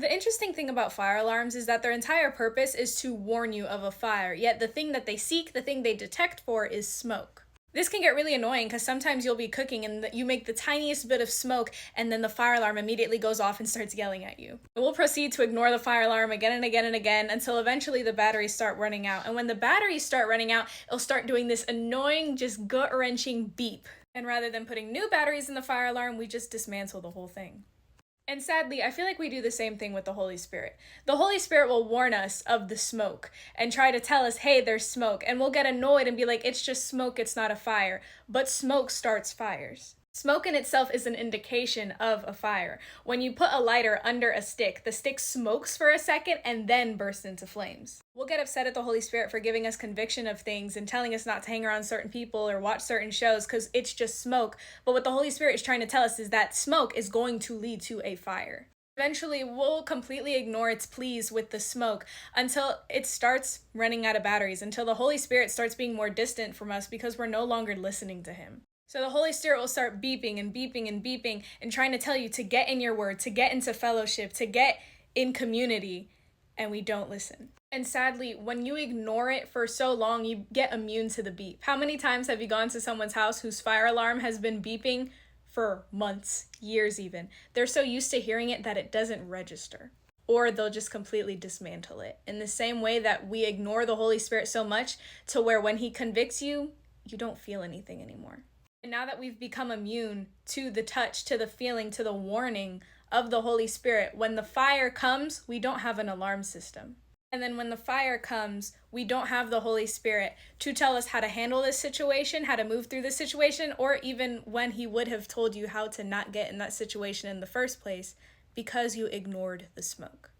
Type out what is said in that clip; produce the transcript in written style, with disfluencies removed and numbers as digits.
The interesting thing about fire alarms is that their entire purpose is to warn you of a fire, yet the thing that they seek, the thing they detect for, is smoke. This can get really annoying because sometimes you'll be cooking and you make the tiniest bit of smoke, and then the fire alarm immediately goes off and starts yelling at you. We'll proceed to ignore the fire alarm again and again and again until eventually the batteries start running out. And when the batteries start running out, it'll start doing this annoying, just gut wrenching beep. And rather than putting new batteries in the fire alarm, we just dismantle the whole thing. And sadly, I feel like we do the same thing with the Holy Spirit. The Holy Spirit will warn us of the smoke and try to tell us, hey, there's smoke. And we'll get annoyed and be like, it's just smoke, it's not a fire. But smoke starts fires. Smoke in itself is an indication of a fire. When you put a lighter under a stick, the stick smokes for a second and then bursts into flames. We'll get upset at the Holy Spirit for giving us conviction of things and telling us not to hang around certain people or watch certain shows because it's just smoke. But what the Holy Spirit is trying to tell us is that smoke is going to lead to a fire. Eventually, we'll completely ignore its pleas with the smoke until it starts running out of batteries, until the Holy Spirit starts being more distant from us because we're no longer listening to him. So the Holy Spirit will start beeping and beeping and beeping and trying to tell you to get in your word, to get into fellowship, to get in community, and we don't listen. And sadly, when you ignore it for so long, you get immune to the beep. How many times have you gone to someone's house whose fire alarm has been beeping for months, years even? They're so used to hearing it that it doesn't register. Or they'll just completely dismantle it. In the same way that we ignore the Holy Spirit so much to where when he convicts you, you don't feel anything anymore. And now that we've become immune to the touch, to the feeling, to the warning of the Holy Spirit, when the fire comes, we don't have an alarm system. And then when the fire comes, we don't have the Holy Spirit to tell us how to handle this situation, how to move through this situation, or even when he would have told you how to not get in that situation in the first place because you ignored the smoke.